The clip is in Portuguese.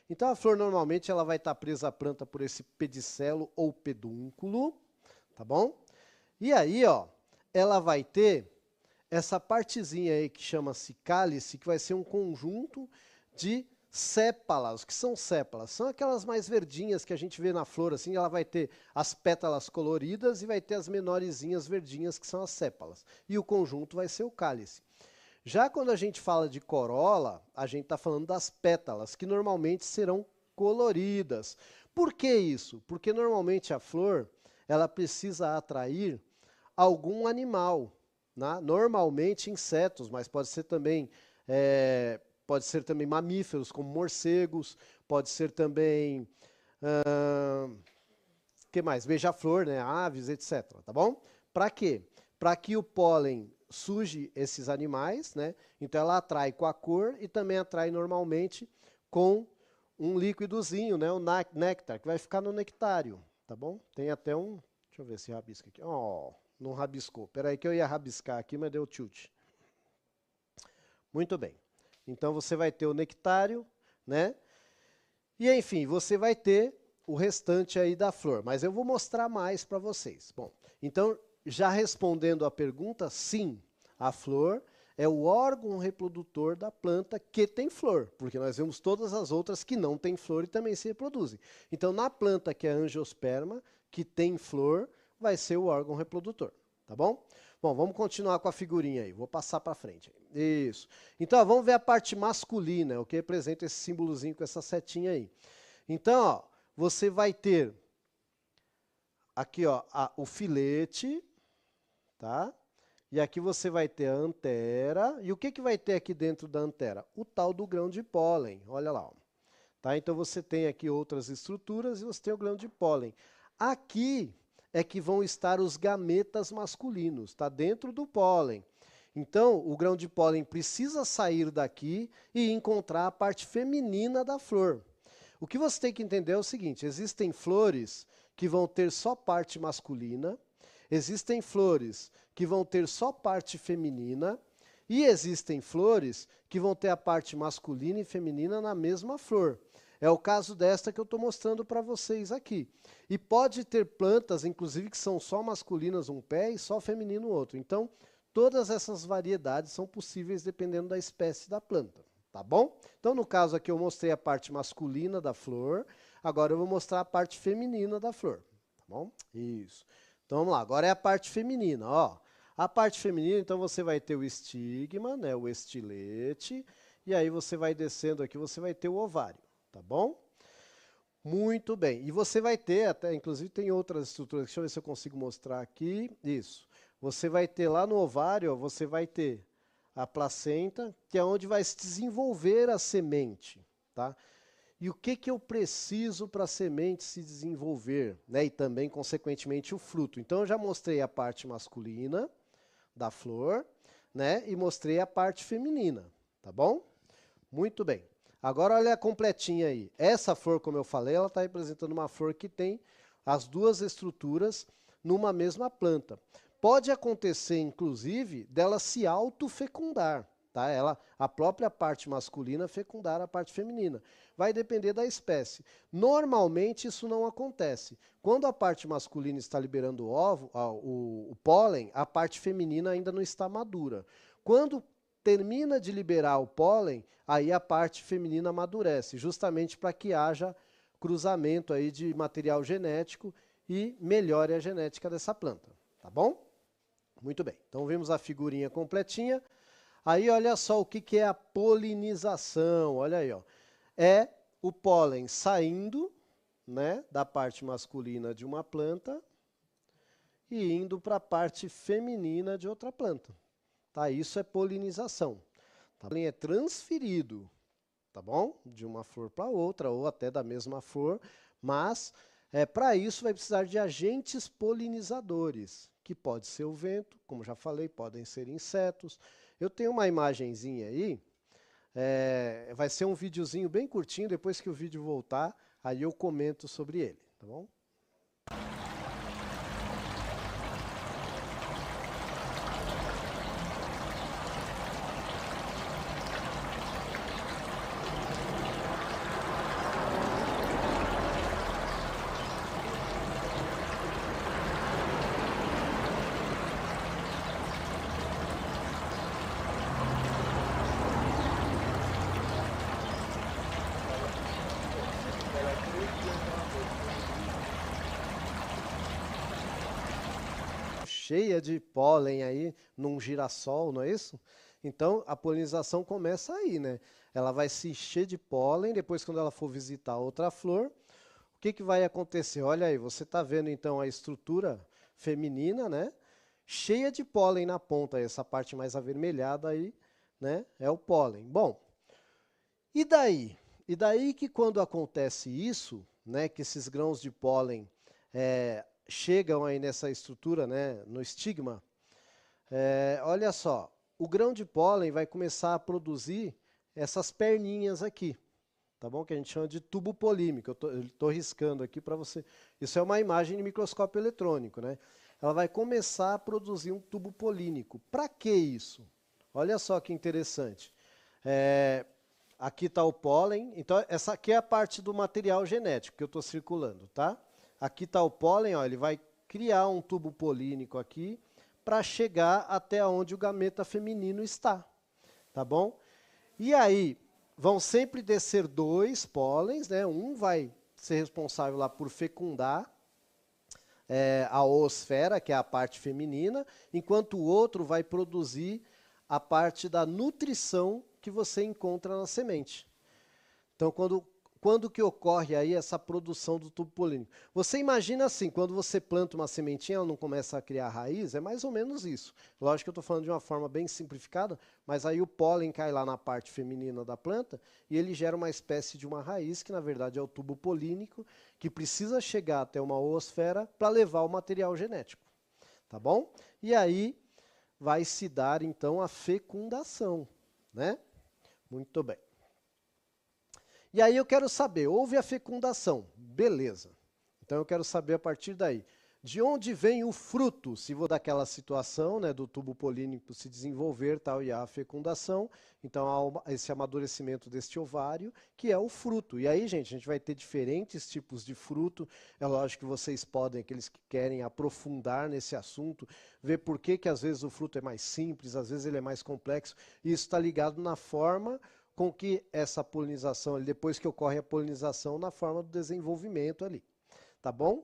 Então a flor normalmente ela vai estar presa à planta por esse pedicelo ou pedúnculo, tá bom? E aí, ó, ela vai ter essa partezinha aí que chama-se cálice, que vai ser um conjunto de sépalas. O que são sépalas? São aquelas mais verdinhas que a gente vê na flor, assim, ela vai ter as pétalas coloridas e vai ter as menorzinhas verdinhas, que são as sépalas. E o conjunto vai ser o cálice. Já quando a gente fala de corola, a gente está falando das pétalas, que normalmente serão coloridas. Por que isso? Porque normalmente a flor, ela precisa atrair algum animal, né? Normalmente insetos, mas pode ser também mamíferos, como morcegos, pode ser também, que mais? Beija-flor, né? Aves, etc. Tá bom? Para quê? Para que o pólen suje esses animais, né? Então ela atrai com a cor e também atrai normalmente com um líquidozinho, né? O néctar, que vai ficar no nectário, tá bom? Tem até um, deixa eu ver se rabisca aqui. Ó, não rabiscou. Espera aí que eu ia rabiscar aqui, mas deu tilt. Muito bem. Então você vai ter o nectário, né? E enfim, você vai ter o restante aí da flor, mas eu vou mostrar mais para vocês. Bom, então já respondendo a pergunta, sim, a flor é o órgão reprodutor da planta que tem flor, porque nós vemos todas as outras que não têm flor e também se reproduzem. Então, na planta que é angiosperma, que tem flor, vai ser o órgão reprodutor, tá bom? Bom, vamos continuar com a figurinha aí, vou passar para frente. Isso. Então, ó, vamos ver a parte masculina, o que representa esse símbolozinho com essa setinha aí. Então, ó, você vai ter aqui, ó, o filete, tá? E aqui você vai ter a antera. E o que vai ter aqui dentro da antera? O tal do grão de pólen. Olha lá. Ó. Tá? Então você tem aqui outras estruturas e você tem o grão de pólen. Aqui é que vão estar os gametas masculinos. Está dentro do pólen. Então o grão de pólen precisa sair daqui e encontrar a parte feminina da flor. O que você tem que entender é o seguinte: existem flores que vão ter só parte masculina. Existem flores que vão ter só parte feminina e existem flores que vão ter a parte masculina e feminina na mesma flor. É o caso desta que eu estou mostrando para vocês aqui. E pode ter plantas, inclusive, que são só masculinas um pé e só feminino outro. Então, todas essas variedades são possíveis dependendo da espécie da planta. Tá bom? Então, no caso aqui, eu mostrei a parte masculina da flor. Agora, eu vou mostrar a parte feminina da flor. Tá bom? Isso. Então vamos lá, agora é a parte feminina, ó. A parte feminina, então você vai ter o estigma, né, o estilete, e aí você vai descendo aqui, você vai ter o ovário, tá bom? Muito bem, e você vai ter, até inclusive tem outras estruturas, deixa eu ver se eu consigo mostrar aqui, isso. Você vai ter lá no ovário, ó, você vai ter a placenta, que é onde vai se desenvolver a semente, tá? E o que eu preciso para a semente se desenvolver, né? E também, consequentemente, o fruto. Então, eu já mostrei a parte masculina da flor, né? E mostrei a parte feminina, tá bom? Muito bem. Agora, olha a completinha aí. Essa flor, como eu falei, ela está representando uma flor que tem as duas estruturas numa mesma planta. Pode acontecer, inclusive, dela se autofecundar. Tá? A própria parte masculina fecundar a parte feminina. Vai depender da espécie. Normalmente isso não acontece. Quando a parte masculina está liberando o pólen, a parte feminina ainda não está madura. Quando termina de liberar o pólen, aí a parte feminina amadurece, justamente para que haja cruzamento aí de material genético e melhore a genética dessa planta. Tá bom? Muito bem. Então vimos a figurinha completinha. Aí, olha só o que é a polinização. Olha aí, ó. É o pólen saindo, né, da parte masculina de uma planta e indo para a parte feminina de outra planta. Tá? Isso é polinização. Tá? O pólen é transferido, tá bom? De uma flor para outra, ou até da mesma flor, mas para isso vai precisar de agentes polinizadores, que pode ser o vento, como já falei, podem ser insetos. Eu tenho uma imagenzinha aí, vai ser um videozinho bem curtinho, depois que o vídeo voltar, aí eu comento sobre ele, tá bom? cheia de pólen aí num girassol, não é isso? Então, a polinização começa aí, né? Ela vai se encher de pólen, depois quando ela for visitar outra flor, o que que vai acontecer? Olha aí, você está vendo então a estrutura feminina, né? Cheia de pólen na ponta, essa parte mais avermelhada aí, né? É o pólen. Bom, e daí? E daí que quando acontece isso, né, que esses grãos de pólen chegam aí nessa estrutura, né, no estigma, olha só, o grão de pólen vai começar a produzir essas perninhas aqui, tá bom? Que a gente chama de tubo polímico. Eu estou riscando aqui para você. Isso é uma imagem de microscópio eletrônico, né? Ela vai começar a produzir um tubo polínico. Para que isso? Olha só que interessante. Aqui está o pólen. Então, essa aqui é a parte do material genético que eu estou circulando, tá? Aqui está o pólen, ó, ele vai criar um tubo polínico aqui para chegar até onde o gameta feminino está, tá bom? E aí, vão sempre descer dois pólens, né? Um vai ser responsável lá por fecundar a oosfera, que é a parte feminina, enquanto o outro vai produzir a parte da nutrição que você encontra na semente. Então, quando que ocorre aí essa produção do tubo polínico? Você imagina assim, quando você planta uma sementinha, ela não começa a criar raiz, é mais ou menos isso. Lógico que eu estou falando de uma forma bem simplificada, mas aí o pólen cai lá na parte feminina da planta e ele gera uma espécie de uma raiz, que na verdade é o tubo polínico, que precisa chegar até uma oosfera para levar o material genético. Tá bom? E aí vai se dar então a fecundação, né? Muito bem. E aí eu quero saber, houve a fecundação, beleza. Então eu quero saber a partir daí, de onde vem o fruto, se vou daquela situação, né, do tubo polínico se desenvolver tal, e há a fecundação, então há esse amadurecimento deste ovário, que é o fruto. E aí, gente, a gente vai ter diferentes tipos de fruto, é lógico que vocês podem, aqueles que querem aprofundar nesse assunto, ver por que às vezes o fruto é mais simples, às vezes ele é mais complexo, e isso está ligado na forma com que essa polinização, depois que ocorre a polinização, na forma do desenvolvimento ali, tá bom?